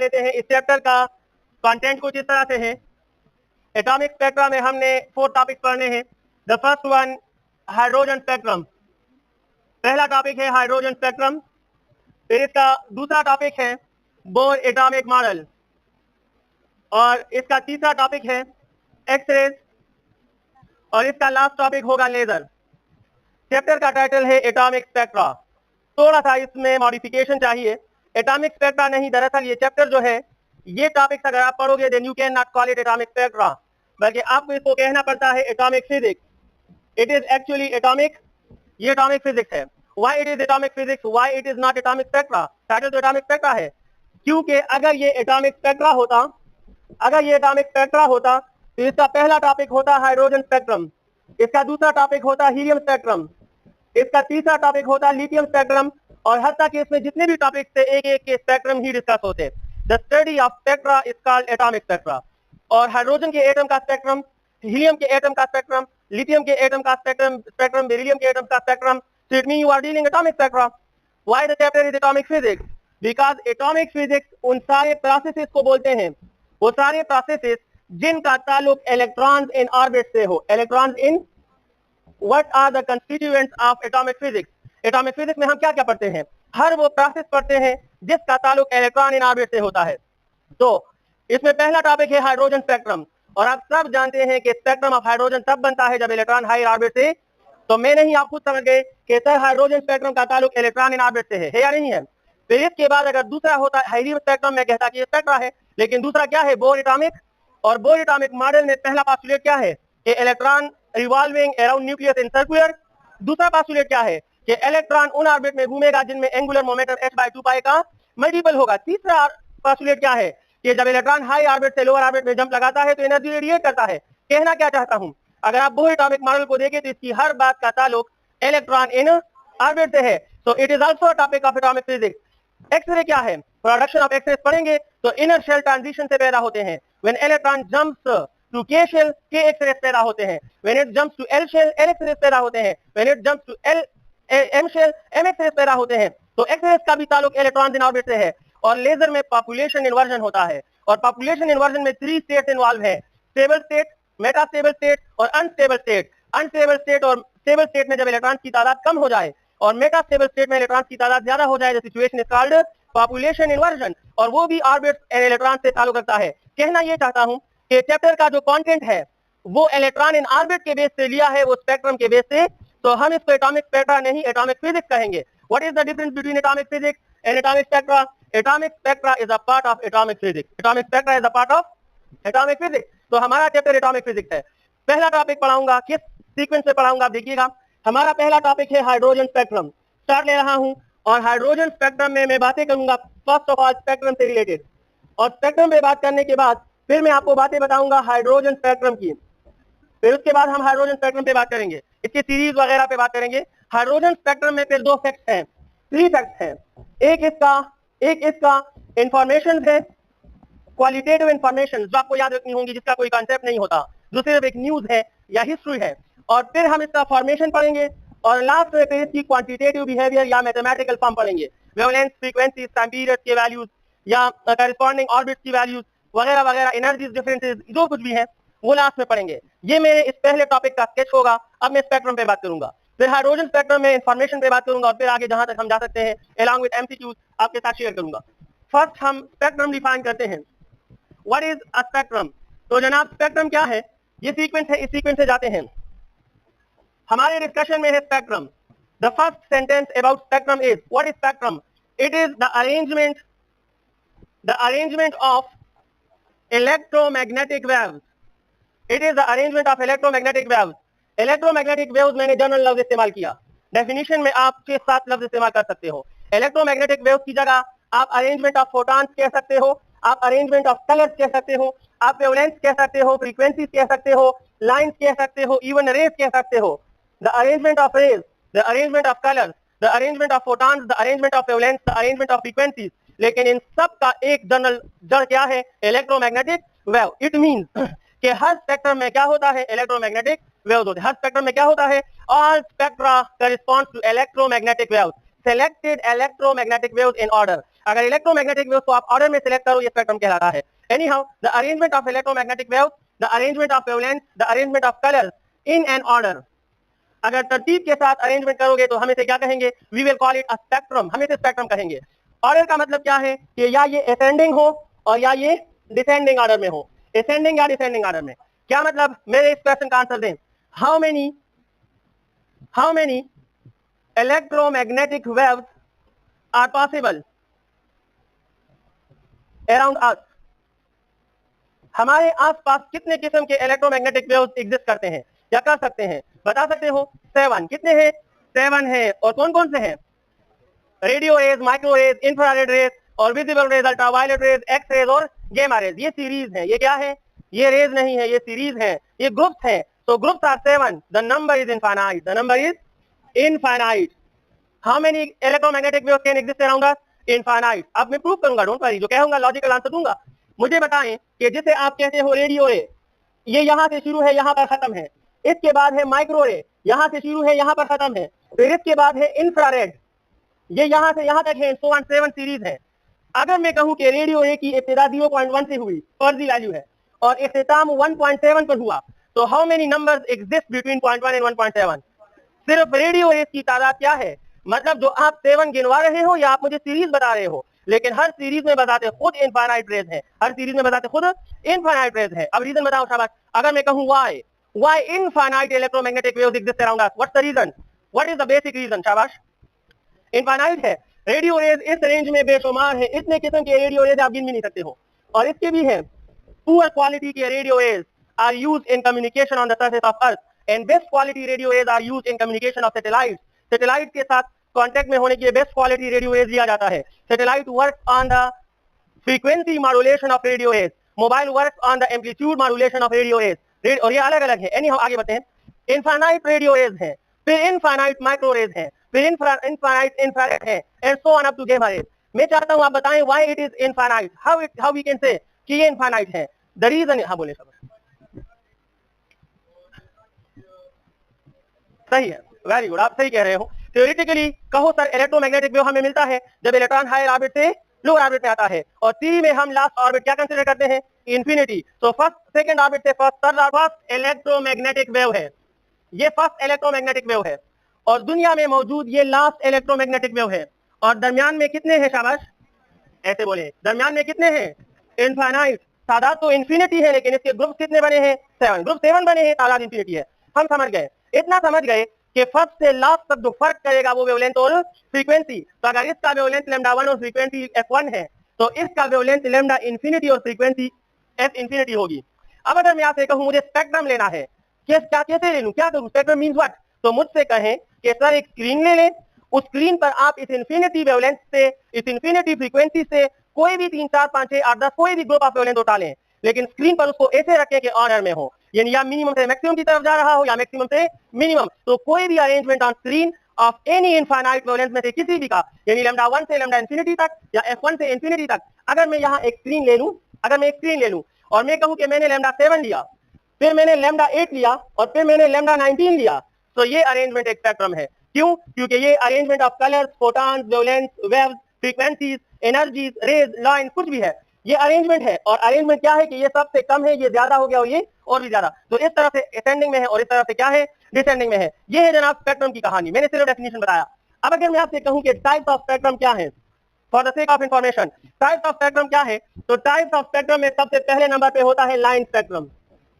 लेते हैं। इस चैप्टर का कंटेंट कुछ इस तरह से है। एटॉमिक स्पेक्ट्रा में हमने 4 टॉपिक पढ़ने हैं। The first one hydrogen spectrum, पहला टॉपिक है हाइड्रोजन स्पेक्ट्रम। फिर इसका दूसरा टॉपिक है बोर एटॉमिक मॉडल, और इसका तीसरा टॉपिक है एक्सरेज, और इसका लास्ट टॉपिक होगा लेजर। चैप्टर का टाइटल है एटॉमिक स्पेक्ट्रा। थोड़ा सा इसमें मॉडिफिकेशन चाहिए, एटॉमिक स्पेक्ट्रा नहीं, दरअसल ये चैप्टर जो है, ये टॉपिक अगर आप पढ़ोगे then you can not call it atomic spectra, बल्कि आपको इसको कहना पड़ता है atomic physics. It is actually atomic, ये एटॉमिक फिजिक्स है। Why it is atomic physics, why it is not atomic spectra? Title तो एटॉमिक स्पेक्ट्रा है, क्योंकि अगर ये एटॉमिक स्पेक्ट्रा होता, अगर ये एटॉमिक स्पेक्ट्रा होता तो इसका पहला टॉपिक होता हाइड्रोजन स्पेक्ट्रम, इसका दूसरा टॉपिक होता हीलियम स्पेक्ट्रम, इसका तीसरा टॉपिक होता लिथियम स्पेक्ट्रम, और हद तक इसमें जितने भी टॉपिक्स थे एक एक के स्पेक्ट्रम ही डिस्कस होते। The study of spectra is called atomic spectra. और हाइड्रोजन के एटम का स्पेक्ट्रम, हीलियम के एटम का स्पेक्ट्रम, लिथियम के एटम का स्पेक्ट्रम, बेरिलियम के एटम का spectrum, so it means you are dealing atomic spectra. Why the chapter is atomic physics? Because atomic physics उन सारे प्रोसेसेस को बोलते हैं, वो सारे प्रोसेसेस जिनका ताल्लुक इलेक्ट्रॉन्स इन ऑर्बिट से हो। Electrons in, what are the constituents of atomic physics? Atomic physics में हम क्या क्या पढ़ते हैं? हर वो प्रोसेस पढ़ते हैं जिसका ताल्लुक इलेक्ट्रॉन इन ऑर्बिट से होता है। तो इसमें पहला टॉपिक है हाइड्रोजन स्पेक्ट्रम, और आप सब जानते हैं कि स्पेक्ट्रम ऑफ हाइड्रोजन तब बनता है जब इलेक्ट्रॉन हाई ऑर्बिट से, तो मैं नहीं, आप खुद समझ गए कि सर हाइड्रोजन स्पेक्ट्रम का ताल्लुक इलेक्ट्रॉन इन ऑर्बिट से है या नहीं है। फिर इसके बाद अगर दूसरा होता है हीलियम स्पेक्ट्रम, मैं कहता कि ये स्पेक्ट्रा है, लेकिन दूसरा क्या है? Bore atomic. और बोर एटॉमिक मॉडल में पहला पोस्टुलेट क्या है कि electron revolving around nucleus in circular. दूसरा पोस्टुलेट क्या है कि इलेक्ट्रॉन उन ऑर्बिट में घूमेगा जिनमें एंगुलर मोमेंटम h/2π का मल्टीपल होगा। तीसरा पोस्टुलेट क्या है कि जब इलेक्ट्रॉन हाई ऑर्बिट से लोअर ऑर्बिट में जंप लगाता है तो एनर्जी रेडिएट करता है। कहना क्या चाहता हूं, अगर आप बोर एटॉमिक मॉडल को देखें तो इसकी हर बात का ताल्लुक इलेक्ट्रॉन इन ऑर्बिट से है। So it is also a topic of atomic physics. X-ray क्या है? प्रोडक्शन ऑफ एक्सरे पढ़ेंगे तो इनर शेल ट्रांजिशन से पैदा होते हैं। When electron jumps to K shell, K X-ray पैदा होते हैं। When it jumps to L shell, L X-ray पैदा होते हैं। When it jumps to L M shell, M X-ray पैदा होते हैं। तो एक्सरे का भी ताल्लुक इलेक्ट्रॉन इन ऑर्बिट से है। और लेजर में पॉपुलेशन इन्वर्जन होता है, और पॉपुलेशन इन्वर्जन में 3 स्टेट्स इन्वॉल्व है, स्टेबल स्टेट, मेटास्टेबल स्टेट और अनस्टेबल स्टेट। अनस्टेबल स्टेट और स्टेबल स्टेट में जब इलेक्ट्रॉन की तादाद कम हो जाए और मेटास्टेबल स्टेट में इलेक्ट्रॉन की तादाद ज्यादा हो जाए, the situation is called population inversion, और वो भी ऑर्बिट एंड इलेक्ट्रॉन से ताल्लुक रखता है। कहना ये चाहता हूं कि चैप्टर का जो कंटेंट है वो इलेक्ट्रॉन इन ऑर्बिट के बेस से लिया है, वो स्पेक्ट्रम के बेस से, तो हम इसको एटॉमिक स्पेक्ट्रा नहीं एटॉमिक फिजिक्स कहेंगे। What is the difference between atomic physics and atomic spectra? Atomic spectra is a part of atomic physics, atomic spectra is a part of atomic physics. तो हमारा chapter atomic physics है। पहला topic पढ़ाऊंगा, किस sequence से पढ़ाऊंगा आप देखिएगा। हमारा पहला टॉपिक है हाइड्रोजन स्पेक्ट्रम। स्टार्ट ले रहा हूं, और हाइड्रोजन स्पेक्ट्रम में मैं बातें करूंगा फर्स्ट ऑफ ऑल स्पेक्ट्रम से रिलेटेड, और स्पेक्ट्रम पे बात करने के बाद फिर मैं आपको बातें बताऊंगा हाइड्रोजन स्पेक्ट्रम की। फिर उसके बाद हम हाइड्रोजन स्पेक्ट्रम पे बात करेंगे, इसकी सीरीज वगैरह पे बात करेंगे। हाइड्रोजन स्पेक्ट्रम में फिर 2 फैक्ट्स हैं, 3 फैक्ट्स हैं। एक इसका इंफॉर्मेशन है, क्वालिटेटिव इंफॉर्मेशन जो आपको याद रखनी होंगी, जिसका कोई कॉन्सेप्ट नहीं होता। दूसरी तरफ एक न्यूज है या हिस्ट्री है, और फिर हम इसका फॉर्मेशन पढ़ेंगे, और लास्ट में फिर इसकी क्वांटिटेटिव बिहेवियर या मैथमेटिकल फॉर्म पढ़ेंगे। वेवलेंस, फ्रीक्वेंसीज, टाइम पीरियड के वैल्यूज या कॉरेस्पॉन्डिंग ऑर्बिट की वैल्यूज वगैरह वगैरह, एनर्जीज डिफरेंसेस, जो कुछ भी है वो लास्ट में पढ़ेंगे। ये मेरे इस पहले टॉपिक का स्केच होगा। अब मैं स्पेक्ट्रम पे बात करूंगा, फिर हाइड्रोजन स्पेक्ट्रम में इंफॉर्मेशन पे बात करूंगा, और फिर आगे जहां तक हम जा सकते हैं अलॉन्ग विद एमसीक्यूज आपके साथ शेयर करूंगा। फर्स्ट हम स्पेक्ट्रम डिफाइन करते हैं। What is a spectrum? तो जनाब स्पेक्ट्रम क्या है? ये सीक्वेंस है, इस सीक्वेंस से जाते हैं। हमारे डिस्कशन में है spectrum. The first sentence about spectrum is, what is spectrum? It is the arrangement of electromagnetic waves. It is the arrangement of electromagnetic waves. Electromagnetic waves मैंने जनरल लफ्ज इस्तेमाल किया, डेफिनेशन में आप 6-7 लफ्ज इस्तेमाल कर सकते हो। इलेक्ट्रोमैग्नेटिक वेव्स की जगह आप अरेंजमेंट ऑफ फोटॉन्स कह सकते हो, आप अरेंजमेंट ऑफ कलर्स कह सकते हो, आप वेवलेंथ कह सकते हो, फ्रीक्वेंसीज कह सकते हो, लाइंस कह सकते हो, इवन रेज कह सकते हो। The arrangement of rays, the arrangement of colours, the arrangement of photons, the arrangement of wavelength, the arrangement of frequencies, लेकिन इन सब का एक जनरल जड़ क्या है? Electromagnetic wave. इट मींस कि हर स्पेक्ट्रम में क्या होता है? इलेक्ट्रोमैग्नेटिक वेव्स होते हैं। हर स्पेक्ट्रम में क्या होता है? All spectra corresponds to electromagnetic waves. selected electromagnetic waves in order. अगर इलेक्ट्रोमैग्नेटिक वेव्स को आप ऑर्डर में सिलेक्ट करो, ये स्पेक्ट्रम कहलाता है. Anyhow, the arrangement of electromagnetic waves, the arrangement of wavelengths, the arrangement of colors in an order. अगर तरतीब के साथ अरेंजमेंट करोगे तो हम इसे क्या कहेंगे? We will call it a spectrum. हम इसे स्पेक्ट्रम कहेंगे. ऑर्डर का मतलब क्या है कि या ये असेंडिंग हो और या ये डिसेंडिंग ऑर्डर में हो. असेंडिंग या डिसेंडिंग ऑर्डर में. क्या मतलब? मेरे इस क्वेश्चन का आंसर दें. How many electromagnetic waves are possible around us? हमारे आसपास कितने किस्म के इलेक्ट्रोमैग्नेटिक वेव्स एग्जिस्ट करते हैं या कर सकते हैं? बता सकते हो? 7. कितने हैं? 7 है. और कौन कौन से हैं? Radio rays, micro rays, infrared rays और visible rays, ultraviolet rays, X rays और गेमा रेज. ये सीरीज है. ये क्या है? ये रेज नहीं है, ये सीरीज है, ये ग्रुप्स हैं. So groups are 7. The number is infinite. The number is infinite. How many electromagnetic waves can exist around us? Infinite. अब मैं प्रूव करूंगा, डोंट वरी. जो कहूंगा लॉजिकल आंसर दूंगा. मुझे बताएं कि जिसे आप कहते हो रेडियो रे, ये यहाँ से शुरू है, यहाँ पर खत्म है. इसके बाद है माइक्रो रे, यहाँ से शुरू है, यहाँ पर खत्म है. फिर इसके बाद है इंफ्रारेड, ये यहाँ से यहाँ तक है. 7 सीरीज है. अगर मैं कहूं कि रेडियो रे की इब्तिदा 0.1 से हुई, फर्जी वैल्यू है, और इख्तिताम 1.7 पर हुआ, तो how many numbers exist between 0.1 and 1.7? सिर्फ रेडियो रेज की तादाद क्या है? मतलब जो आप 7 गिनवा रहे हो या आप मुझे सीरीज बता रहे हो, लेकिन हर सीरीज में बताते खुद इनफाइनाइट रेज है. हर सीरीज में बताते खुद इनफाइनाइट रेज है. अब रीजन बताओ शाबाश. अगर मैं कहूं why infinite electromagnetic waves exist around us? What's the reason? What is the basic reason? शाबाश. इनफाइनाइट है. रेडियो रेज इस रेंज में बेशुमार है. इतने किस्म के रेडियो रेज आप गिन भी नहीं सकते हो. और इसके भी है पुअर क्वालिटी के radio rays are used in communication on the surface of Earth, and best quality radio rays are used in communication of satellites. Satellite के साथ कांटेक्ट में होने के लिए बेस्ट क्वालिटी रेडियो रेज दिया जाता है. Satellite works on the frequency modulation of radio rays. Mobile works on the amplitude modulation of radio rays. और ये अलग अलग है. Anyhow आगे बढ़ते हैं. Infinite radio rays है, फिर infinite micro rays है, फिर infinite infrared है, and so on up to gamma rays. मैं चाहता हूँ आप बताएं why it is infinite. How we can say कि ये infinite है. The reason, हाँ बोले सब सही है. वेरी गुड, आप सही कह रहे हो. थ्योरेटिकली कहो सर इलेक्ट्रोमैग्नेटिक वेव हमें मिलता है जब इलेक्ट्रॉन हायर ऑर्बिट से लोअर ऑर्बिट में आता है, और थ्योरी में हम लास्ट ऑर्बिट क्या कंसीडर करते हैं? Infinity. So first second orbit से फर्स्ट इलेक्ट्रोमैग्नेटिक वेव है. ये फर्स्ट इलेक्ट्रोमैग्नेटिक वेव है, और दुनिया में मौजूद ये लास्ट इलेक्ट्रोमैग्नेटिक वेव है. और दरमियान में कितने हैं? शाबाश, ऐसे बोले. दरमियान में कितने हैं? इनफाइनाइट. तादाद तो इन्फिनिटी है, लेकिन इसके ग्रुप कितने बने हैं? 7. ग्रुप 7 बने हैं, तादाद इन्फिनिटी है. हम समझ गए. इतना समझ गए कि फर्स्ट से लास्ट तक जो फर्क करेगा वो वेवलेंथ और फ्रीक्वेंसी. तो अगर इसका वेवलेंथ λ1 और फ्रीक्वेंसी f1 है, तो इसका वेवलेंथ लैम्डा इंफिनिटी और फ्रीक्वेंसी f इंफिनिटी होगी. अब अगर मैं आपसे कहूं मुझे स्पेक्ट्रम लेना है, क्या कैसे ले लूं, क्या करूं? Spectrum means what? तो मुझसे कहें कि सर एक स्क्रीन ले लें, उस स्क्रीन पर आप इस इंफिनिटी वेवलेंथ से, इस इंफिनिटी फ्रीक्वेंसी से कोई भी 3 4 5 6 8 10 कोई भी ग्रुप ऑफ वेवलेंथ उठा लें, लेकिन स्क्रीन पर उसको ऐसे रखें कि ऑर्डर में हो, यानी या मिनिमम से मैक्सिमम की तरफ जा रहा हो या मैक्सिमम से मिनिमम. तो कोई भी arrangement on screen of any infinite wavelength में से किसी भी का, यानी λ1 से λ इंफिनिटी तक या f1 से इंफिनिटी तक, अगर मैं यहाँ एक स्क्रीन ले लूं, और मैं कहूं कि मैंने λ7 लिया, फिर मैंने λ8 लिया, और फिर मैंने λ19 लिया, तो ये अरेंजमेंट एक स्पेक्ट्रम है. क्यों? क्योंकि ये arrangement of colours, photons, wavelength, waves, frequencies, energies, rays, line, कुछ भी है, ये अरेंजमेंट है. और अरेंजमेंट क्या है कि ये सबसे कम है, ये ज्यादा हो गया और ये और भी ज्यादा. तो इस तरफ से असेंडिंग में है और इस तरफ से क्या है? डिसेंडिंग में है. ये है जनाब स्पेक्ट्रम की कहानी. मैंने सिर्फ डेफिनेशन बताया. अब अगर मैं आपसे कहूं कि टाइप्स ऑफ स्पेक्ट्रम क्या है, for the sake of information, types of spectrum क्या है, तो टाइप्स ऑफ स्पेक्ट्रम में सबसे पहले नंबर पे होता है लाइन स्पेक्ट्रम,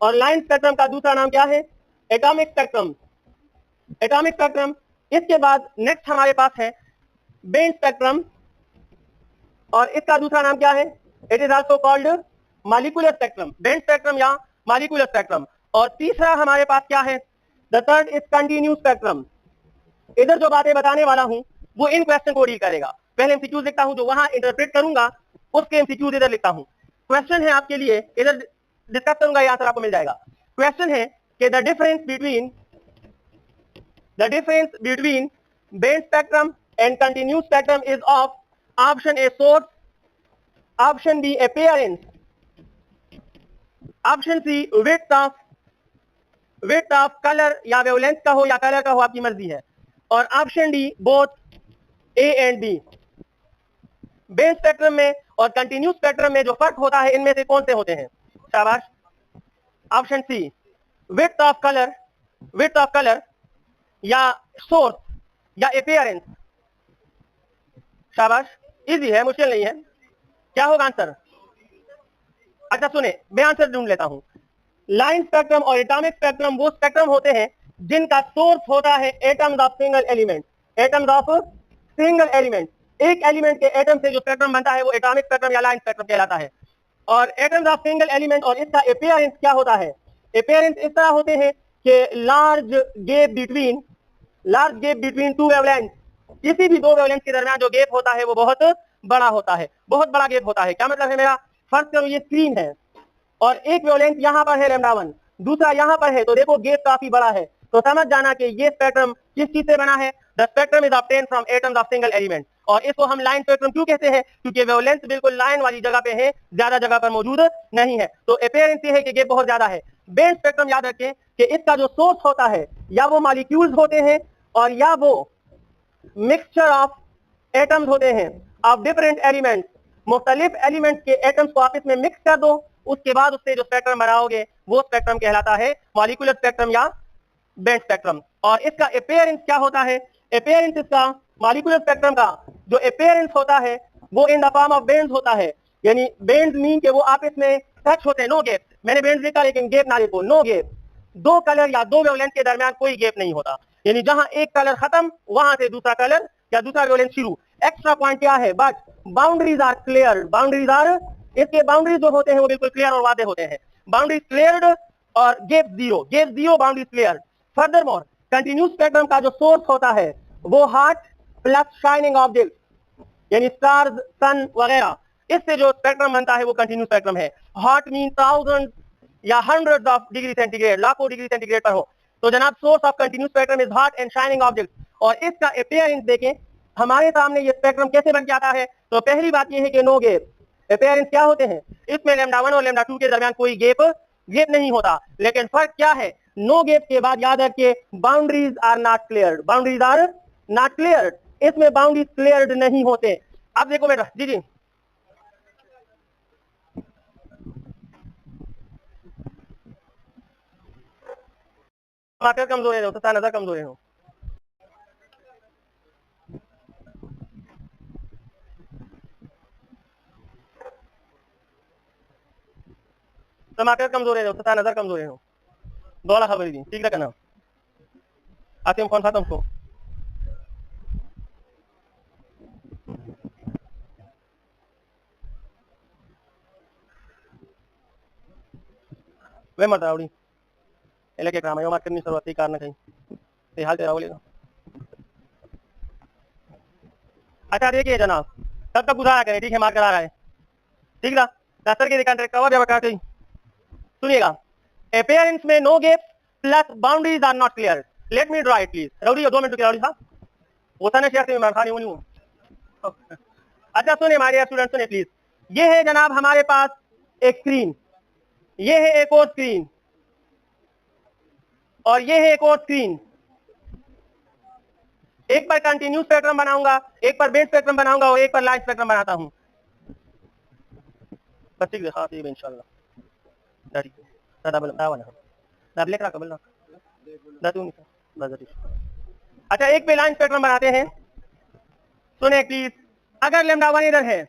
और लाइन स्पेक्ट्रम का दूसरा नाम क्या है? Atomic spectrum. Atomic spectrum. इसके बाद नेक्स्ट हमारे पास है बैंड स्पेक्ट्रम, और इसका दूसरा नाम क्या है? It is also called molecular spectrum. Band spectrum या मॉलिक्यूलर स्पेक्ट्रम. और तीसरा हमारे पास क्या है? The third is continuous spectrum. इधर जो बातें बताने वाला हूं वो इन क्वेश्चन को डील करेगा. पहले एमसीक्यूज लिखता हूं, जो वहां इंटरप्रेट करूंगा उसके एमसीक्यूज इधर लिखता हूं. क्वेश्चन है आपके लिए, इधर डिस्कस करूंगा, ये आंसर आपको मिल जाएगा. क्वेश्चन है कि the difference between band spectrum and continuous spectrum is of option A source, option B appearance, option C width of colour, या वेवलेंथ का हो या कलर का हो, आपकी मर्जी है, और option D both A and B. Band spectrum में और कंटिन्यूस स्पेक्ट्रम में जो फर्क होता है इनमें से कौन से होते हैं? शाबाश, option C, width of colour या सोर्स या अपीयरेंस। शाबाश, इजी है, मुश्किल नहीं है। क्या होगा आंसर? अच्छा सुने, मैं आंसर ढूंढ लेता हूं। लाइन स्पेक्ट्रम और एटॉमिक स्पेक्ट्रम वो स्पेक्ट्रम होते हैं जिनका सोर्स होता है atoms of single element. Atoms of single element, एक एलिमेंट के एटम से जो स्पेक्ट्रम बनता है वो एटॉमिक स्पेक्ट्रम या लाइन स्पेक्ट्रम कहलाता है। और एटम्स ऑफ सिंगल एलिमेंट और इसका अपीयरेंस क्या होता है? अपीयरेंस इस तरह होते हैं कि large gap between two wavelength, किसी भी दो वेवलेंथ के दरमियान जो गैप होता है वो बहुत बड़ा होता है, बहुत बड़ा गैप होता है। क्या मतलब है मेरा? फर्स्ट करो ये स्क्रीन है और एक वेवलेंथ यहां पर है λ1, दूसरा यहां पर है, तो देखो गैप काफी बड़ा है, तो समझ जाना कि ये स्पेक्ट्रम किस चीज से बना है? The spectrum is obtained from atoms of single element. और इसको हम लाइन स्पेक्ट्रम क्यों कहते हैं? क्योंकि वेवलेंथ बिल्कुल लाइन वाली जगह पे है, ज्यादा जगह पर मौजूद नहीं है, तो अपीयरेंस ये है कि गैप बहुत ज्यादा है। बेंड स्पेक्ट्रम याद रखें कि इसका जो सोर्स होता है या वो मॉलिक्यूल्स होते हैं और या वो मिक्सचर ऑफ एटम्स होते हैं ऑफ डिफरेंट एलिमेंट्स। मुख्तलिफ एलिमेंट्स के एटम्स को आपस में मिक्स कर दो, उसके बाद उससे जो स्पेक्ट्रम बनाओगे वो स्पेक्ट्रम कहलाता है मॉलिक्यूलर स्पेक्ट्रम या बेंड स्पेक्ट्रम। और इसका अपीयरेंस क्या होता है? अपीयरेंस इसका मॉलिक्यूलर स्पेक्ट्रम का जो अपीयरेंस होता है वो in the form of bands होता है। यानी बेंड्स मीन कि वो आपस में टच होते हैं, नो गैप। मैंने बेंड्स लिखा लेकिन गैप ना लिखो, नो गैप। दो कलर या दो वेवलेंथ के दरमियान कोई गैप नहीं होता, यानी जहां एक कलर खत्म वहां से दूसरा कलर या दूसरा वेवलेंथ शुरू। एक्स्ट्रा पॉइंट क्या है? But boundaries are clear, boundaries are, इसके बाउंड्रीज जो होते हैं वो बिल्कुल क्लियर और वादे होते हैं। बाउंड्रीज क्लियर्ड और gap zero, boundaries clear. Furthermore continuous spectrum का जो सोर्स होता है वो हॉट प्लस शाइनिंग ऑब्जेक्ट, यानी स्टार्स, सन वगैरह, इससे जो स्पेक्ट्रम बनता है वो कंटिन्यूस स्पेक्ट्रम है। हॉट मीन थाउजेंड या हंड्रेड्स ऑफ डिग्री सेंटीग्रेड, लाखों डिग्री सेंटीग्रेड पर हो, तो जनाब source of continuous spectrum is hot and shining object. और इसका अपीयरेंस देखें हमारे सामने ये स्पेक्ट्रम कैसे बन जाता है? तो पहली बात ये है कि नो गैप। अपीयरेंस क्या होते हैं? इसमें λ1 और λ2 के दरमियान कोई गैप नहीं होता, लेकिन फर्क क्या है? नो गैप के बाद याद रखिए boundaries are not cleared, boundaries are not cleared, इसमें बाउंड्रीज क्लियर्ड नहीं होते। अब देखो बेटा, जी मार्कर कमजोर है, तथा नजर कमजोर है। टमाटर कमजोर है, तथा नजर कमजोर है। दोला खबर दी ठीक रखना। आतिम कौन सा तुमको? वे मत आवड़ी એટલે કે કામ આયો માર્કેટની શરૂઆત કાર ન થઈ તે હાલ તેરા बोलेगा। अच्छा देखिए जनाब, तब तक गुजारा करें, ठीक है, मार्कर आ रहा है, ठीक ना? दस्तर के दिखाते कवर जब काटे सुनिएगा, अपीयरेंस में no gap plus boundaries are not clear. Let me draw it please. Rowdy 2 minute के राउडी साहब होता ना शेयर से मैं खानी होनी हूं। अच्छा सुनिए हमारे स्टूडेंट, सुनिए प्लीज। ये है जनाब हमारे पास एक स्क्रीन, ये है एक और स्क्रीन, और ये है एक और स्क्रीन। एक पर कंटिन्यूस स्पेक्ट्रम बनाऊंगा, एक पर बेंड स्पेक्ट्रम बनाऊंगा और एक पर लाइन स्पेक्ट्रम बनाता हूं। बस ठीक है, ये इंशाल्लाह दादी दादा बोल दावा ना दाब लेकर कबल ना दादू नहीं। अच्छा एक पे लाइन स्पेक्ट्रम बनाते हैं, सुने प्लीज। अगर λ1 इधर है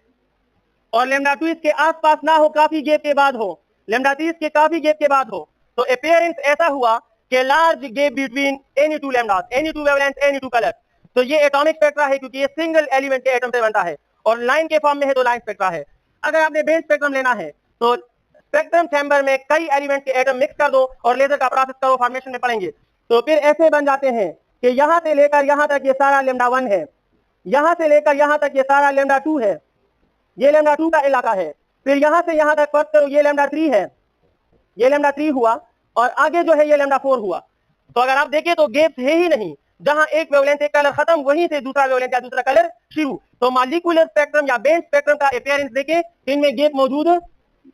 और λ2 इसके आसपास ना हो, काफी गैप के बाद हो, λ3 इसके काफी गैप के बाद हो, तो अपीयरेंस ऐसा हुआ कि large gap between any two lambdas, any two wavelength, any two colour, तो ये एटॉमिक स्पेक्ट्रा है क्योंकि ये सिंगल एलिमेंट के एटम से बनता है और लाइन के फॉर्म में है तो लाइन स्पेक्ट्रा है। अगर आपने बेंड स्पेक्ट्रम लेना है तो स्पेक्ट्रम चैम्बर में कई एलिमेंट के एटम मिक्स कर दो और लेजर का प्रोसेस करो, फॉर्मेशन में पढ़ेंगे, तो फिर ऐसे बन जाते हैं कि यहां से लेकर यहां तक ये सारा λ1 है, यहां से लेकर यहां तक ये सारा λ2 है, ये λ2 का इलाका है, फिर यहां से यहां तक फर्क करो ये λ3 है, ये λ3 हुआ और आगे जो है ये λ4 हुआ। तो अगर आप देखें तो गैप है ही नहीं, जहां एक वेवलेंथ एक कलर खत्म वहीं से दूसरा वेवलेंथ या दूसरा कलर शुरू। तो मॉलिक्यूलर स्पेक्ट्रम या बेंड स्पेक्ट्रम का अपीयरेंस देखें, इनमें गैप मौजूद है,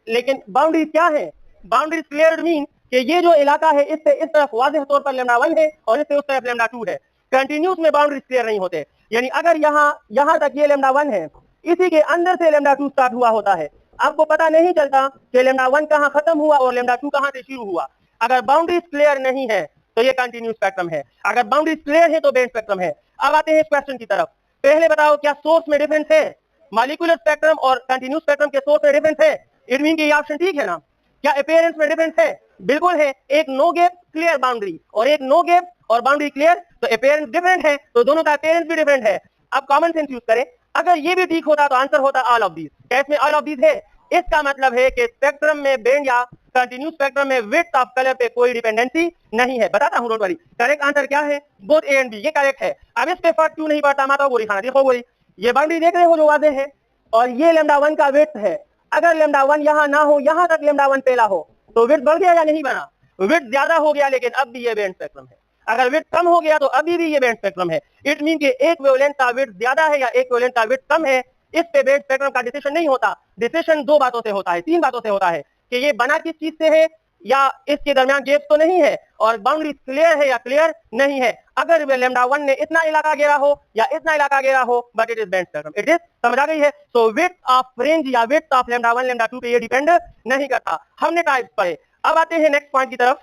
लेकिन बाउंड्रीज क्या है? बाउंड्रीज क्लियर्ड मीन कि ये जो इलाका है इससे इस तरफ वाज़ेह तौर पर λ1 है और इससे उस तरफ λ2 है। कंटिन्यूस में बाउंड्रीज क्लियर नहीं होते, यानी अगर यहाँ तक ये लैम्डा 1 है, इसी के अंदर से लैम्डा 2 स्टार्ट हुआ होता है, आपको पता नहीं चलता कि लैम्डा 1 कहां खत्म हुआ और लैम्डा 2 कहां से शुरू हुआ। अगर बाउंड्रीज क्लियर नहीं है तो ये कंटिन्यूस स्पेक्ट्रम है, अगर बाउंड्रीज क्लियर है तो बैंड स्पेक्ट्रम है। अब आते हैं इस क्वेश्चन की तरफ। पहले बताओ क्या सोर्स में डिफरेंस है? मॉलिक्यूलर स्पेक्ट्रम और कंटिन्यूस स्पेक्ट्रम के सोर्स में डिफरेंस है? इट मीन कि ये ऑप्शन ठीक है ना? क्या अपीयरेंस में डिफरेंस है? बिल्कुल है। एक नो गैप क्लियर बाउंड्री और एक नो गैप और बाउंड्री क्लियर, तो अपीयरेंस डिफरेंट है, तो दोनों का अपीयरेंस भी डिफरेंट है। अब कॉमन सेंस यूज करें, अगर ये भी ठीक होता तो आंसर होता ऑल ऑफ दीज। क्या इसमें ऑल ऑफ दीज है? इसका मतलब है कि स्पेक्ट्रम में बैंड या कंटिन्यूस स्पेक्ट्रम में विड्थ ऑफ कलर पे कोई डिपेंडेंसी नहीं है। बताता हूं, डोंट वरी। करेक्ट आंसर क्या है? बोथ ए एंड बी, ये करेक्ट है। अब इस पे फर्क क्यों नहीं पड़ता? माता गोरी खाना देखो गोरी, ये बाउंड्री देख रहे हो जो वादे है, और ये लैम्डा 1 का विड्थ है। अगर लैम्डा 1 यहां ना हो, यहां तक लैम्डा 1 पहला हो, तो विड्थ बढ़ गया या नहीं बना? विड्थ ज्यादा हो गया, लेकिन अब भी ये बैंड स्पेक्ट्रम है। अगर विड्थ कम हो गया तो अभी भी ये बैंड स्पेक्ट्रम है। इट मीन कि एक वेवलेंथ का विड्थ ज्यादा है या एक वेवलेंथ का विड्थ कम है, इस पे बैंड स्पेक्ट्रम का डिसीजन नहीं होता। डिसीजन दो बातों से होता है, तीन बातों से होता है, कि ये बना किस चीज से है, या इसके दरमियान गैप तो नहीं है, और बाउंड्री क्लियर है या क्लियर नहीं है। अगर लैम्डा 1 ने इतना इलाका घेरा हो या इतना इलाका घेरा हो, but it is band spectrum, it is, समझ आ गई है? सो विड्थ ऑफ रेंज या विड्थ ऑफ लैम्डा 1 लैम्डा 2 पे ये डिपेंड नहीं करता। हमने टाइप्स पढ़े। अब आते हैं नेक्स्ट पॉइंट की तरफ,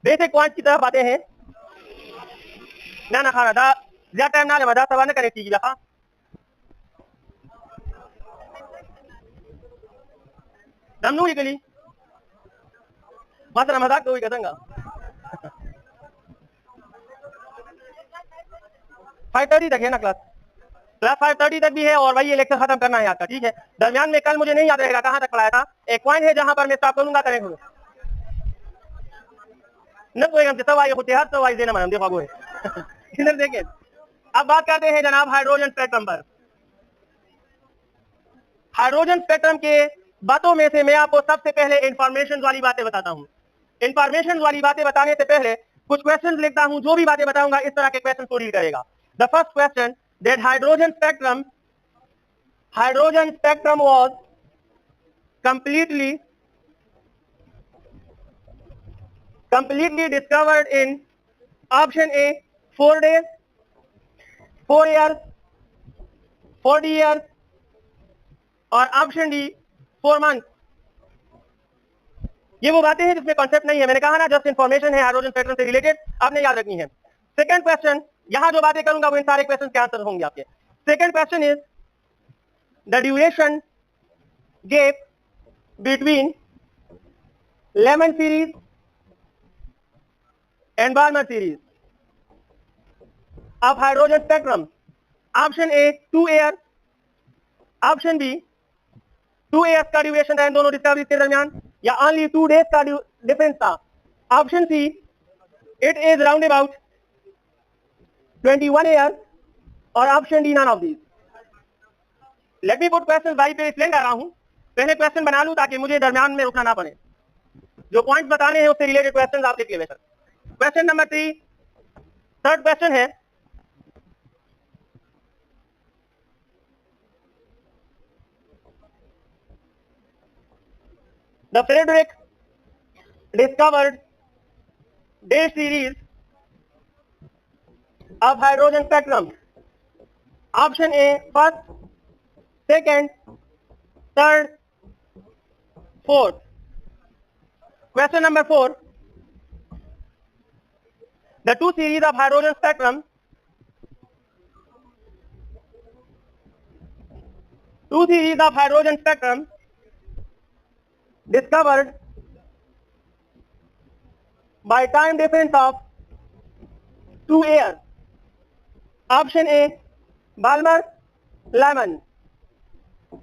बेसिक पॉइंट की तरफ आते हैं। ना खाना था ज्यादा टाइम ना ले, सवाल करें ठीक है। दमनू के लिए मात्र मजाक तो ही करूंगा। 5:30 तक है ना क्लास 5:30 तक भी है, और वही ये लेक्चर खत्म करना है आपका, ठीक है? दरमियान में कल मुझे नहीं याद रहेगा कहां तक पढ़ाया था। एक पॉइंट है जहां पर मैं स्टॉप करूंगा, करेंगे न कोई हम सब आए होते हैं तो वाइज देना मैडम देखो वो इधर देखें। अब बात करते हैं जनाब हाइड्रोजन स्पेक्ट्रम पर। हाइड्रोजन स्पेक्ट्रम के बातों में से मैं आपको सबसे पहले इंफॉर्मेशन वाली बातें बताता हूं। इंफॉर्मेशन वाली बातें बताने से पहले कुछ क्वेश्चंस लिखता हूं, जो भी बातें बताऊंगा इस तरह के क्वेश्चन को डील करेगा। The first question, that hydrogen spectrum was completely discovered in option A 4 days, 4 years, 40 years, और ऑप्शन डी 4 मंथ। ये वो बातें हैं जिसमें कॉन्सेप्ट नहीं है, मैंने कहा ना, जस्ट इंफॉर्मेशन है हाइड्रोजन स्पेक्ट्रम से रिलेटेड, आपने याद रखनी है। सेकंड क्वेश्चन, यहां जो बातें करूंगा वो इन सारे क्वेश्चन के आंसर होंगे आपके। Second question is the duration gap between Lyman series and Balmer series of hydrogen spectrum. Option A 2 year, option B 2 years का ड्यूरेशन था इन दोनों डिस्कवरीज के दरमियान, या ओनली 2 डेज का डिफरेंस था। Option C it is round about 21 years, और option D none of these. Let me put question भाई पे एक्सप्लेन कर रहा हूं, पहले क्वेश्चन बना लूं ताकि मुझे दरमियान में रुकना ना पड़े। जो पॉइंट्स बताने हैं उससे रिलेटेड क्वेश्चन आप लिख लीजिए। क्वेश्चन नंबर 3, थर्ड क्वेश्चन है, the Frederick discovered day series of hydrogen spectrum. Option A first, second, third, fourth. Question number 4, the two series of hydrogen spectrum discovered by time difference of 2 years. Option A Balmer, Lemon.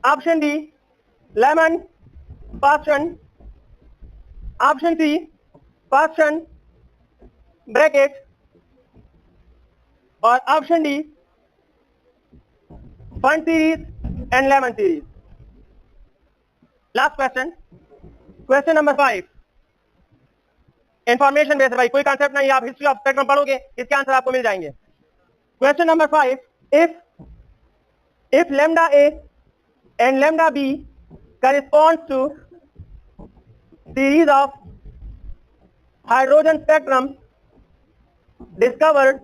Option D Lemon, Paschen. Option C Paschen bracket, और option D fund series and Lyman series. Last question, question number 5, information based भाई, कोई concept नहीं, आप history of spectrum पढ़ोगे, इसके answer आपको मिल जाएंगे। Question number 5, if lambda A and lambda B corresponds to series of hydrogen spectrum discovered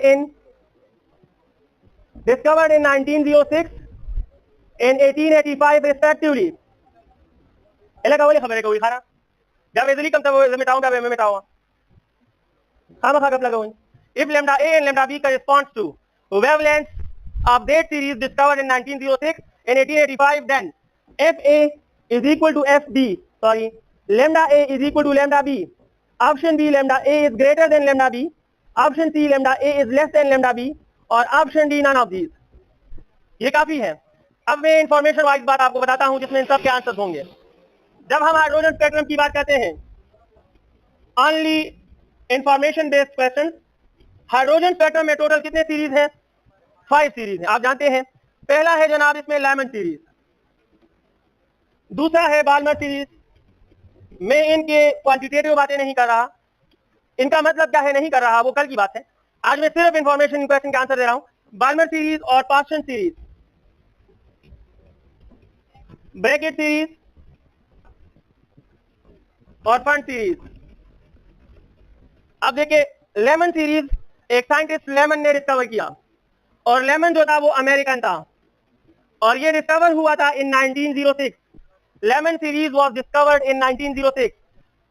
in 1906 and 1885 respectively. इलाका वाली खबर है कोई खाना जब इजली कम तब मिटाऊंगा मैं मिटाऊंगा खाना खा कब लगाऊं. If lambda A and lambda B corresponds to wavelengths of that series discovered in 1906 and 1885, then FA is equal to FB. Sorry, lambda A is equal to lambda B. Option B, lambda A is greater than lambda B. Option C, lambda A is less than lambda B. और option D none of these. ये काफी है. अब मैं information wise बात आपको बताता हूं जिसमें इन सब के आंसर होंगे. जब हम हाइड्रोजन स्पेक्ट्रम की बात करते हैं, only information based question. Hydrogen spectrum में टोटल कितने सीरीज हैं? 5 सीरीज हैं. आप जानते हैं पहला है जनाब इसमें लेमन सीरीज, दूसरा है बाल्मर सीरीज. मैं इनके क्वांटिटेटिव बातें नहीं कर रहा, इनका मतलब क्या है नहीं कर रहा, वो कल की बात है. आज मैं सिर्फ इंफॉर्मेशन क्वेश्चन का आंसर दे रहा हूं. बाल्मर सीरीज और पास्टन सीरीज, ब्रैकेट सीरीज और फंड सीरीज. अब देखिए लेमन सीरीज एक साइंटिस्ट लेमन ने डिस्कवर किया और लेमन जो था वो अमेरिकन था और ये डिस्कवर हुआ था इन 1906. लेमन सीरीज वाज डिस्कवर्ड इन 1906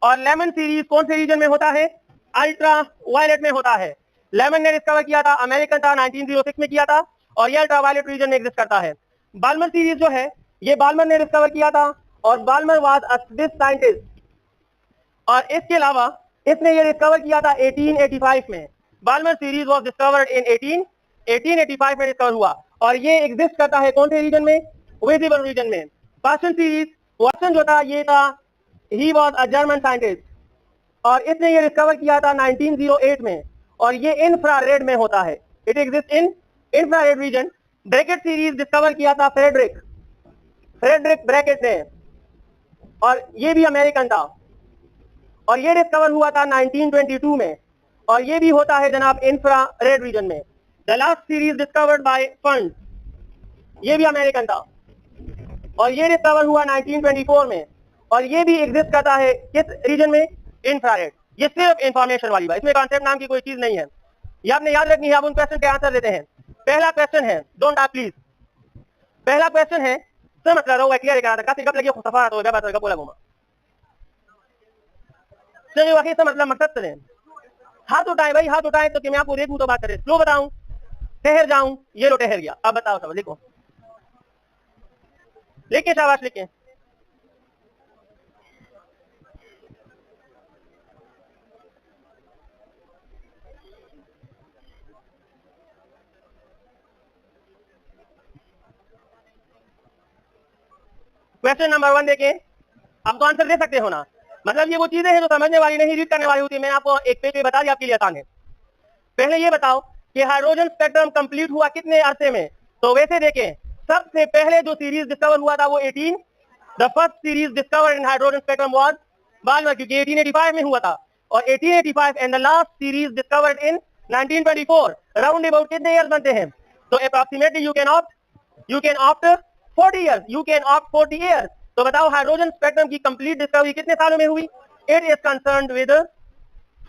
और लेमन सीरीज कौन से रीजन में होता है? अल्ट्रा वायलेट में होता है. लेमन ने डिस्कवर किया था, अमेरिकन था, 1906 में किया था और ये अल्ट्रा वायलेट रीजन में एग्जिस्ट करता है. बाल्मर सीरीज जो है ये बाल्मर ने डिस्कवर किया था और Balmer was a Swiss scientist और इसके अलावा इसने ये डिस्कवर किया था 1885 में. Balmer series was discovered in 1885 में डिस्कवर हुआ और ये एग्जिस्ट करता है कौन से रीजन में? विजिबल रीजन में. पास्टन सीरीज, वाटसन जो था ये था, he was a German scientist और इसने ये डिस्कवर किया था 1908 में और ये इंफ्रारेड में होता है. It exist in infrared reason. Brackett series discover किया था फ्रेडरिक ब्रैकेट ने और ये भी अमेरिकन था और ये डिस्कवर हुआ था 1922 में और ये भी होता है जनाब इंफ्रारेड रीजन में. The last series discovered by fund, ये भी अमेरिकन था और ये डिस्कवर हुआ 1924 में और ये भी एग्जिस्ट करता है किस रीजन में? इंफ्रारेड. ये सिर्फ इंफॉर्मेशन वाली बात, इसमें कॉन्सेप्ट नाम की कोई चीज नहीं है. ये आपने याद रखनी है. आप उन क्वेश्चन के आंसर देते हैं. पहला क्वेश्चन है, डोंट आप प्लीज. पहला क्वेश्चन है सर मतलब रो क्लियर करा था काफी गप लगी सफा तो बात का बोला घुमा चलिए वाकई से मतलब मकसद से हाथ उठाए भाई, हाथ उठाए तो कि मैं आपको देखूं तो बात करें. स्लो बताऊं, ठहर जाऊं? ये लो ठहर गया. अब बताओ सब लिखो, लिखे शाबाश लिखे. क्वेश्चन नंबर 1 देखें. आप तो आंसर दे सकते हो ना, मतलब ये वो चीजें हैं जो समझने वाली नहीं रीड करने वाली होती है. मैंने आपको एक पेज पे बता दिया, आपके लिए आसान है. पहले ये बताओ कि हाइड्रोजन स्पेक्ट्रम कंप्लीट हुआ कितने अरसे में? तो वैसे देखें सबसे पहले जो सीरीज डिस्कवर हुआ था वो 18, the first series discovered in hydrogen spectrum was Balmer क्योंकि 1885 में हुआ था और 1885 and the last series discovered in 1924. Round about कितने ईयर्स बनते हैं? तो approximately you can opt 40 years. You can opt 40 years. तो बताओ हाइड्रोजन स्पेक्ट्रम की कंप्लीट डिस्कवरी कितने सालों में हुई? इट इज कंसर्न्ड विद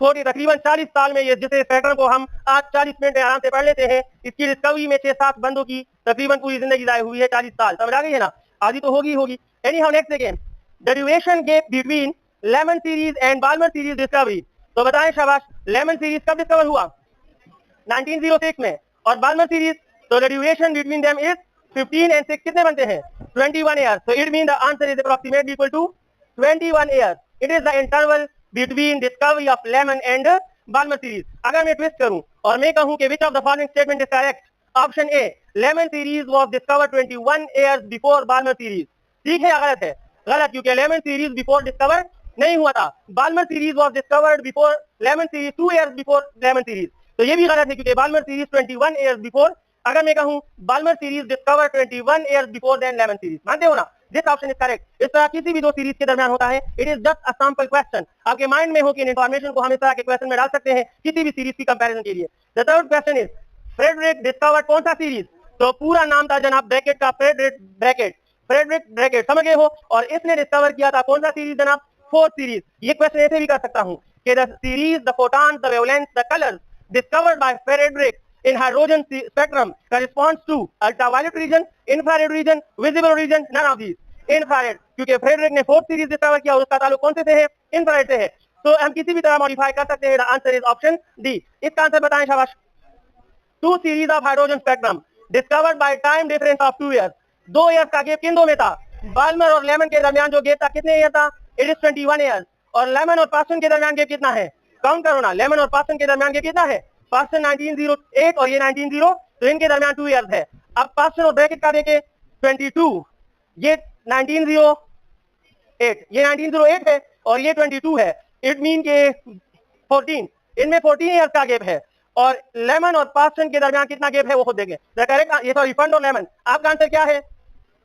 40, तकरीबन 40 साल में. ये जिसे स्पेक्ट्रम को हम आज 40 मिनट में आराम से पढ़ लेते हैं, इसकी डिस्कवरी में 6-7 बंदों की तकरीबन पूरी जिंदगी जाए हुई है. 40 साल समझ आ गई है ना? आधी तो होगी. Anyhow next again the duration gap between Lyman series and Balmer series discovery. तो बताएं शाबाश, लेमन सीरीज कब डिस्कवर हुआ? 1906 में और बाल्मर सीरीज. तो the duration between them is 15 and 6 कितने बनते हैं? 21 years. So it means the answer is approximately equal to 21 years. It is the interval between discovery of Lemon and Balmer series. अगर मैं twist करूं और मैं कहूं कि which of the following statement is correct? Option A, Lemon series was discovered 21 years before Balmer series. ठीक है या गलत है? गलत, क्योंकि Lemon series before discover नहीं हुआ था. Balmer series was discovered before Lemon series 2 years before Lemon series. तो ये भी गलत है क्योंकि Balmer series 21 years before. अगर मैं कहूं Balmer series discover 21 years before then Lyman series, मानते हो ना? This option is correct. इस तरह किसी भी दो सीरीज के दरमियान होता है. It is just a sample question. आपके माइंड में हो कि इन्फॉर्मेशन को हम इस तरह के क्वेश्चन में डाल सकते हैं किसी भी सीरीज की कंपैरिजन के लिए. The third question is Frederick discovered कौन सा सीरीज? तो पूरा नाम था जनाब ब्रैकेट का फ्रेडरिक ब्रैकेट समझ गए हो. और इसने डिस्कवर किया था कौन सा सीरीज जनाब? 4th series. ये क्वेश्चन ऐसे भी कर सकता हूं कि the series, the photons, the wavelengths, the colors discovered by Frederick in hydrogen spectrum corresponds to ultraviolet region, infrared region, visible region, none of these. Infrared, क्योंकि फ्रेडरिक ने फोर्थ सीरीज डिस्कवर किया और उसका ताल्लुक कौन से है? इंफ्रारेड से है. तो हम किसी भी तरह मॉडिफाई कर सकते हैं. The answer is option D. इसका आंसर बताएं शाबाश. 2 series of hydrogen spectrum discovered by time difference of 2 years. 2 years का गैप किन दो में था? बाल्मर और लेमन के दरमियान जो गैप था कितने ईयर था? It is 21 years. और लेमन और पास्टन के दरमियान गैप कितना है? काउंट करो ना. लेमन और पास्टन के दरमियान गैप कितना है? पास्टन 1908 और ये 1900, तो इनके दरमियान 2 ईयर्स है. अब पास्टन और ब्रैकेट का देखें 22, ये 1908, ये 1908 है और ये 22 है. इट मीन के 14, इनमें 14 ईयर्स का गैप है. और लेमन और पास्टन के दरमियान कितना गैप है वो खुद देखें. करेक्ट, ये सॉरी फंड और लेमन. आपका आंसर क्या है?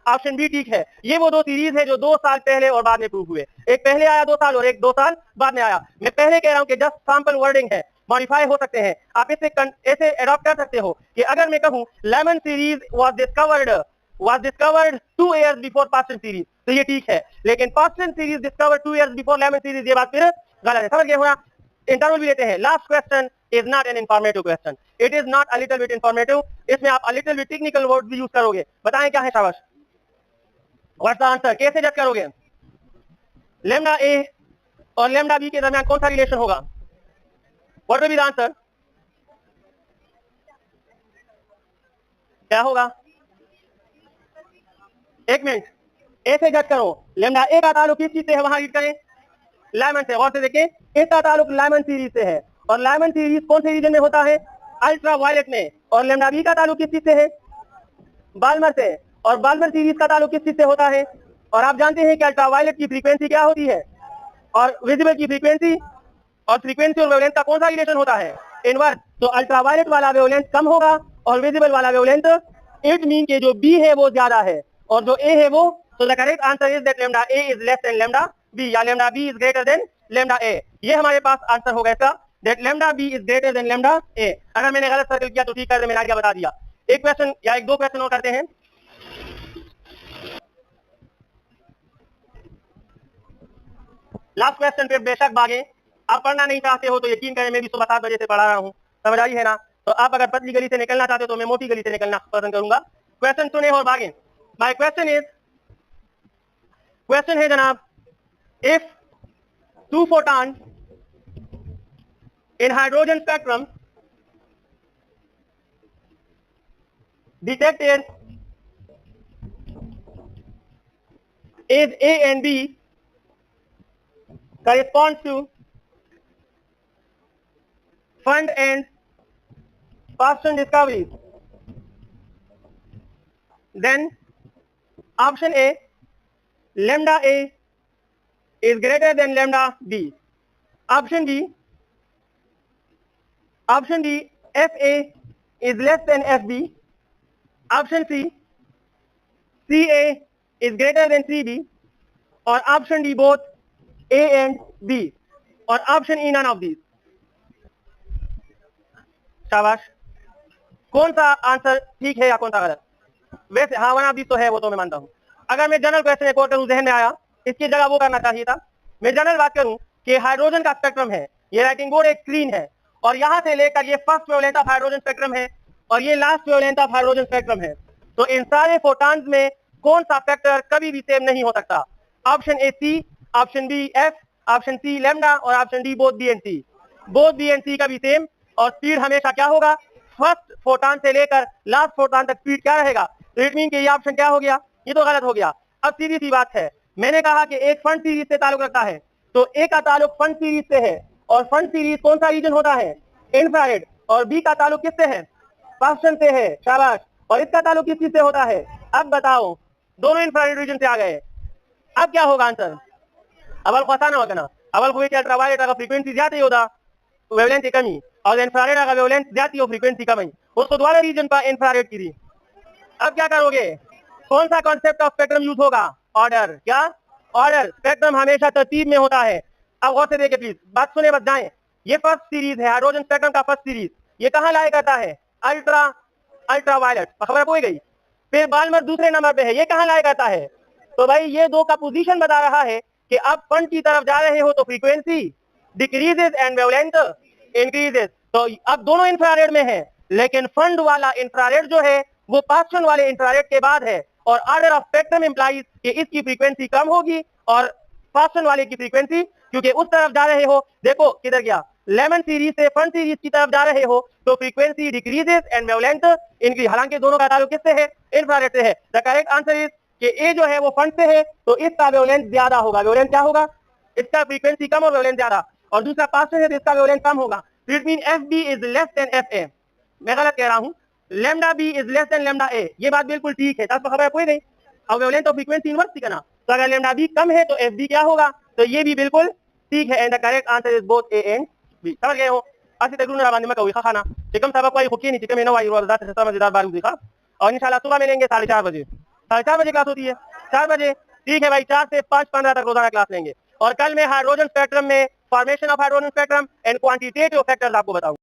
ऑप्शन बी ठीक है. ये वो 2 सीरीज है जो 2 साल पहले और बाद में प्रूव हुए. एक पहले आया 2 साल और एक 2 साल बाद में आया. मैं पहले कह रहा हूं कि जस्ट सैंपल वर्डिंग है, मॉडिफाई हो सकते हैं. आप इसे ऐसे अडॉप्ट कर सकते हो कि अगर मैं कहूं Lyman series was discovered 2 years before Paschen series, तो ये ठीक है. लेकिन Paschen series discovered 2 years before Lyman series, ये बात फिर गलत है. समझ गए हो ना? इंटरवल भी लेते हैं. Last question is not an informative question, it is not a little bit informative. इसमें आप a little bit technical word भी यूज करोगे. बताएं क्या है शाबाश. What's the answer? कैसे जज करोगे? लेमडा ए और लेमडा बी के दरमियान कौन सा रिलेशन होगा? What will be the answer? क्या होगा? एक मिनट, ऐसे जज करो. लेमडा ए का ताल्लुक किस चीज से है? वहां रीड करें. लेमन से. गौर से देखें, इसका ताल्लुक लेमन सीरीज से है और लेमन सीरीज कौन से रीजन में होता है? अल्ट्रा वायलेट में. और लेमडा बी का ताल्लुक किस चीज से है? बाल्मर से. और बाल्मर सीरीज का ताल्लुक किस चीज से होता है? और आप जानते हैं कि अल्ट्रा वायलेट की फ्रीक्वेंसी क्या होती है और विजिबल की फ्रीक्वेंसी, और फ्रीक्वेंसी और वेवलेंथ का कौन सा रिलेशन होता है? इनवर्स. तो अल्ट्रा वायलेट वाला वेवलेंथ कम होगा और विजिबल वाला वेवलेंथ, इट मीन के जो बी है वो ज्यादा है और जो ए है वो. So the correct answer is that lambda A is less than lambda B, या lambda B is greater than lambda A. ये हमारे पास आंसर होगा इसका, that lambda B is greater than lambda A. अगर मैंने गलत सर्कल किया तो ठीक कर दे, मैंने आगे बता दिया. एक क्वेश्चन या एक 2 क्वेश्चन और करते हैं. लास्ट क्वेश्चन पे बेशक भागे. आप पढ़ना नहीं चाहते हो तो यकीन करें, मैं भी सुबह 7 बजे से पढ़ा रहा हूँ. समझ आई है ना? तो आप अगर पतली गली से निकलना चाहते हो तो मैं मोटी गली से निकलना पसंद करूंगा. क्वेश्चन सुने और भागे. माय क्वेश्चन है जनाब, if 2 photons in hydrogen spectrum detected as A and B corresponds to fund and Parsons discoveries, then option A, lambda A is greater than lambda B. Option D, FA is less than FB. Option C, CA is greater than CB. और option D, both A and B. और option E, none of these. शाबाश. कौन सा answer ठीक है या कौन सा गलत? वैसे हाँ, वन ऑफ दिस तो है, वो तो मैं मानता हूं. अगर मैं जनरल क्वेश्चन एक और करूं, जहन में आया, इसकी जगह वो करना चाहिए था. मैं जनरल बात करूं कि हाइड्रोजन का स्पेक्ट्रम है, ये राइटिंग बोर्ड एक स्क्रीन है और यहां से लेकर ये first wavelength of hydrogen spectrum है और ये last wavelength of hydrogen spectrum है. तो इन सारे फोटॉन्स में कौन सा फैक्टर कभी भी सेम नहीं हो सकता? Option A C, option B F, option C lambda और option D both B and C. Both B and C का भी सेम. और स्पीड हमेशा क्या होगा? फर्स्ट फोटॉन से लेकर लास्ट फोटॉन तक स्पीड क्या रहेगा? तो इट मीन कि ये ऑप्शन क्या हो गया? ये तो गलत हो गया. अब सीधी सी बात है, मैंने कहा कि एक फंड सीरीज से ताल्लुक रखता है, तो ए का ताल्लुक फंड सीरीज से है और फंड सीरीज कौन सा रीजन होता है? इंफ्रारेड. और बी का ताल्लुक किससे है? पास्टन से है. शाबाश. और इसका ताल्लुक किस चीज से होता है? अब बताओ, दोनों इंफ्रारेड रीजन से आ गए. अब क्या होगा आंसर? अवल फसाना होगा ना. अवल को अल्ट्रावायलेट अगर फ्रीक्वेंसी ज्यादा ही होता वेवलेंथ कमी और इंफ्रारेड अगर वेवलेंथ ज्यादा हो फ्रीक्वेंसी कमी, उसको दोबारा रीजन पर इंफ्रारेड की दी. अब क्या करोगे? कौन सा कॉन्सेप्ट ऑफ स्पेक्ट्रम यूज होगा? ऑर्डर. क्या ऑर्डर? स्पेक्ट्रम हमेशा तरतीब में होता है. अब गौर से देखिए प्लीज, बात सुने बस जाएं. ये फर्स्ट सीरीज है हाइड्रोजन स्पेक्ट्रम का फर्स्ट सीरीज. ये कहां लाया करता है? अल्ट्रावायलेट. खबर हो गई. फिर बाल्मर दूसरे नंबर पे है, ये कहां लाया करता है? तो भाई ये दो का पोजीशन बता रहा है कि आप फंड की तरफ जा रहे हो तो frequency decreases and wavelength increases. तो अब दोनों इंफ्रारेड में है, लेकिन फंड वाला इंफ्रारेड जो है वो पास्टन वाले इंफ्रारेड के बाद है, और ऑर्डर ऑफ स्पेक्ट्रम इंप्लाइज कि इसकी फ्रीक्वेंसी कम होगी और पास्टन वाले की फ्रीक्वेंसी, क्योंकि उस तरफ जा रहे हो, देखो किधर गया, लेमन सीरीज से फंड सीरीज की तरफ जा रहे हो तो frequency decreases and wavelength increase. हालांकि दोनों का ताल्लुक किससे है? इंफ्रारेड से है। द करेक्ट आंसर इज कि ए जो है वो फंड से है, तो इसका वेवलेंथ ज्यादा होगा। वेवलेंथ क्या होगा? इसका फ्रीक्वेंसी कम और वेवलेंथ ज्यादा, और दूसरा पास्टन है तो इसका वेवलेंथ कम होगा। It mean F B is less than F A. मैं गलत कह रहा हूं, lambda B is less than lambda A, ये बात बिल्कुल ठीक है। तब खबर है कोई नहीं, अब वेवलेंथ और फ्रीक्वेंसी इनवर्स थी ना, तो अगर लेमडा बी कम है तो एफ बी क्या होगा? तो ये भी बिल्कुल ठीक है। And the correct answer is both A and B. समझ गए हो? así te gruno rabandi maka wika khana tikam sabak wai khukini tikam ina wai roda ta समझदार बारू दिखा। और इंशाल्लाह सुबह मिलेंगे 4:30 बजे। 4:30 बजे क्लास होती है, 4 बजे, ठीक है भाई। 4 से 5:15 तक रोजाना क्लास लेंगे, और कल मैं हाइड्रोजन स्पेक्ट्रम में formation of hydrogen spectrum and quantitative factors आपको बताऊंगा।